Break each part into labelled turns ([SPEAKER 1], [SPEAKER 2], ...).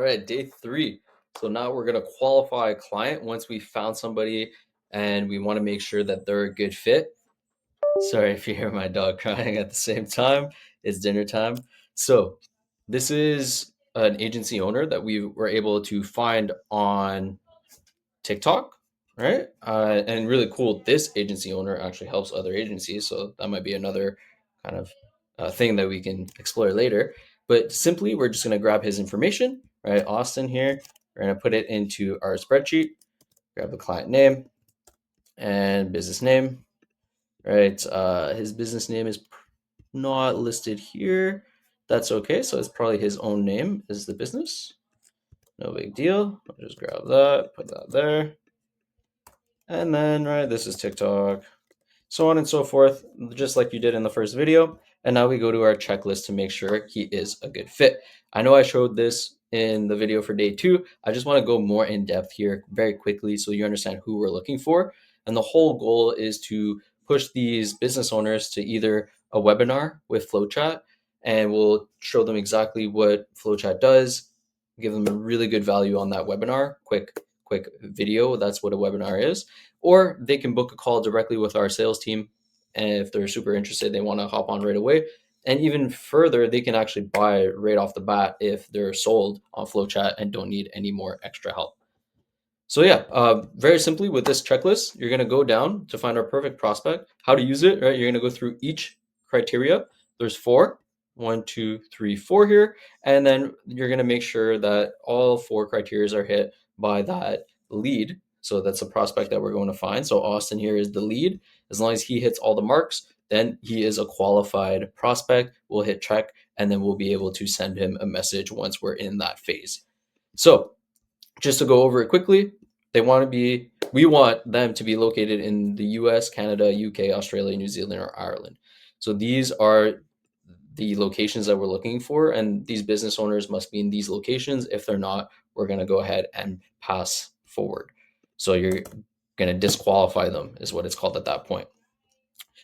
[SPEAKER 1] right, day 3. So now we're gonna qualify a client once we found somebody and we want to make sure that they're a good fit. Sorry if you hear my dog crying at the same time. It's dinner time. So this is an agency owner that we were able to find on TikTok, right? And really cool. This agency owner actually helps other agencies, so that might be another kind of thing that we can explore later. But simply, we're just going to grab his information, right? Austin here. We're going to put it into our spreadsheet. Grab the client name and business name, right? His business name is not listed here. That's okay. So it's probably his own name is the business. No big deal. I'll just grab that, put that there. And then, right, this is TikTok, so on and so forth, just like you did in the first video. And now we go to our checklist to make sure he is a good fit. I know I showed this in the video for day 2. I just want to go more in depth here very quickly so you understand who we're looking for. And the whole goal is to push these business owners to either a webinar with FlowChat, and we'll show them exactly what FlowChat does, give them a really good value on that webinar, quick video. That's what a webinar is. Or they can book a call directly with our sales team. And if they're super interested, they want to hop on right away. And even further, they can actually buy right off the bat if they're sold on FlowChat and don't need any more extra help. So yeah, very simply with this checklist, you're going to go down to find our perfect prospect. How to use it, right? You're going to go through each criteria. There's 4, 1, 2, 3, 4 here. And then you're going to make sure that all 4 criteria are hit by that lead. So that's a prospect that we're going to find. So Austin here is the lead. As long as he hits all the marks, then he is a qualified prospect. We'll hit check, and then we'll be able to send him a message once we're in that phase. So just to go over it quickly, we want them to be located in the US, Canada, UK, Australia, New Zealand, or Ireland. So these are the locations that we're looking for, and these business owners must be in these locations. If they're not, we're going to go ahead and pass forward. So you're going to disqualify them, is what it's called at that point.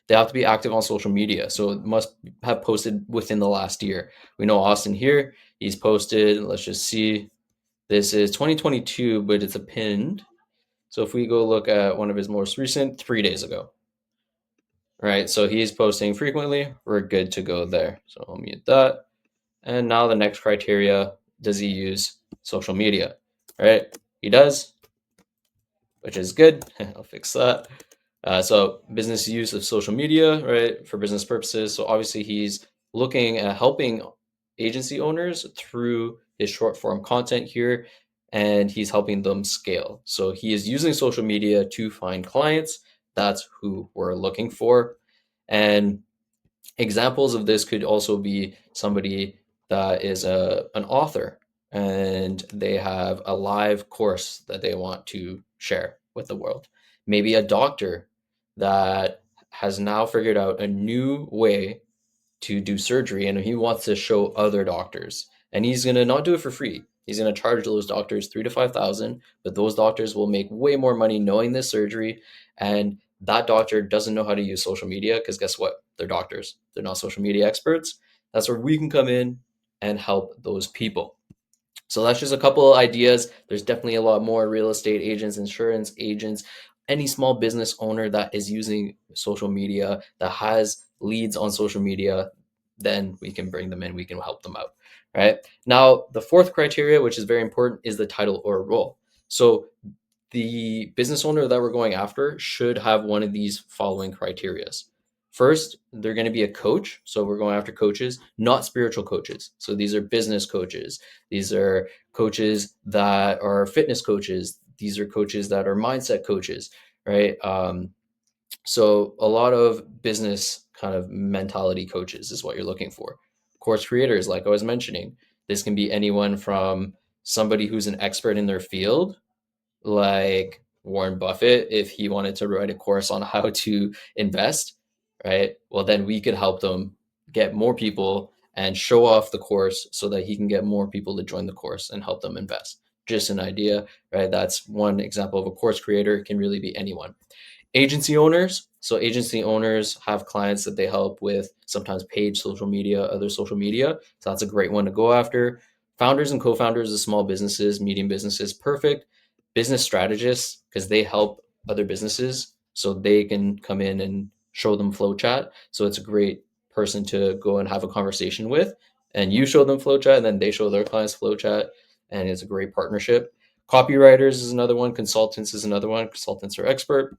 [SPEAKER 1] They have to be active on social media, so it must have posted within the last year. We know Austin here, he's posted, let's just see, this is 2022, but it's a pinned. So if we go look at one of his most recent, 3 days ago, right? So he's posting frequently. We're good to go there. So I'll mute that. And now the next criteria, does he use social media? Right? He does, which is good. I'll fix that. So business use of social media, right, for business purposes. So obviously he's looking at helping agency owners through his short form content here, and he's helping them scale. So he is using social media to find clients. That's who we're looking for. And examples of this could also be somebody that is an author and they have a live course that they want to share with the world. Maybe a doctor that has now figured out a new way to do surgery and he wants to show other doctors, and he's going to not do it for free. He's going to charge those doctors 3 to 5,000, but those doctors will make way more money knowing this surgery. And that doctor doesn't know how to use social media because guess what? They're doctors. They're not social media experts. That's where we can come in and help those people. So that's just a couple of ideas. There's definitely a lot more: real estate agents, insurance agents, any small business owner that is using social media, that has leads on social media, then we can bring them in, we can help them out, right? Now, the 4th criteria, which is very important, is the title or role. So the business owner that we're going after should have one of these following criterias. First, they're going to be a coach. So we're going after coaches, not spiritual coaches. So these are business coaches. These are coaches that are fitness coaches. These are coaches that are mindset coaches, right? So a lot of business kind of mentality coaches is what you're looking for. Course creators, like I was mentioning, this can be anyone from somebody who's an expert in their field, like Warren Buffett, if he wanted to write a course on how to invest, right? Well, then we could help them get more people and show off the course so that he can get more people to join the course and help them invest. Just an idea, right? That's one example of a course creator. It can really be anyone. Agency owners. So agency owners have clients that they help with sometimes paid social media, other social media. So that's a great one to go after. Founders and co-founders of small businesses, medium businesses, perfect. Business strategists, because they help other businesses, so they can come in and show them FlowChat. So it's a great person to go and have a conversation with. And you show them FlowChat, and then they show their clients FlowChat, and it's a great partnership. Copywriters is another one. Consultants is another one. Consultants are expert,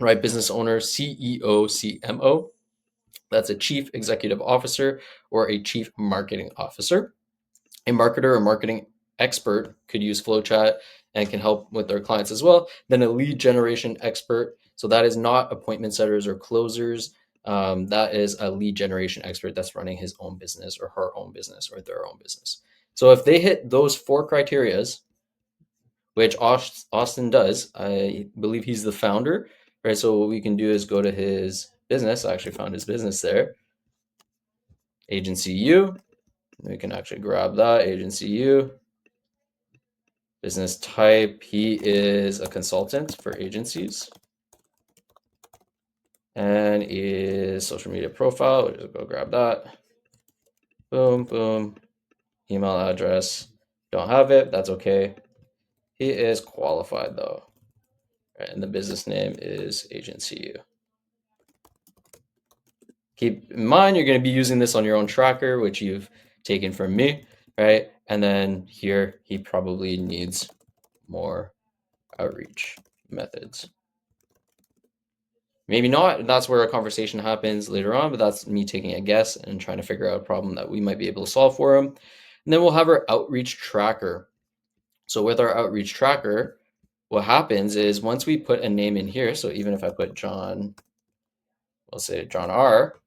[SPEAKER 1] right? Business owner, CEO, CMO. That's a chief executive officer or a chief marketing officer. A marketer or marketing expert could use FlowChat and can help with their clients as well. Then a lead generation expert. So that is not appointment setters or closers. That is a lead generation expert that's running his own business or her own business or their own business. So if they hit those four criterias, which Austin does, I believe he's the founder, right? So what we can do is go to his business. I actually found his business there. Agency U. We can actually grab that. Agency U. Business type, he is a consultant for agencies. And his social media profile, we'll go grab that. Boom, boom. Email address, don't have it, that's okay. He is qualified though. Right, and the business name is Agency U. Keep in mind, you're going to be using this on your own tracker, which you've taken from me, right? And then here, he probably needs more outreach methods. Maybe not. That's where a conversation happens later on, but that's me taking a guess and trying to figure out a problem that we might be able to solve for him. And then we'll have our outreach tracker. So with our outreach tracker, what happens is once we put a name in here, so even if I put John, we'll say John R,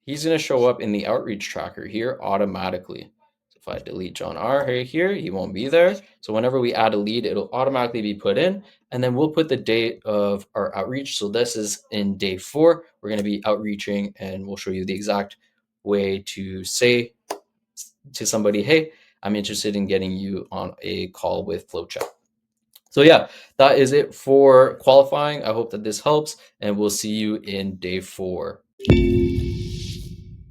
[SPEAKER 1] he's going to show up in the outreach tracker here automatically. So if I delete John R right here, he won't be there. So whenever we add a lead, it'll automatically be put in. And then we'll put the date of our outreach. So this is in day 4. We're going to be outreaching, and we'll show you the exact way to say to somebody, hey, I'm interested in getting you on a call with FlowChat. So yeah, that is it for qualifying. I hope that this helps, and we'll see you in day 4.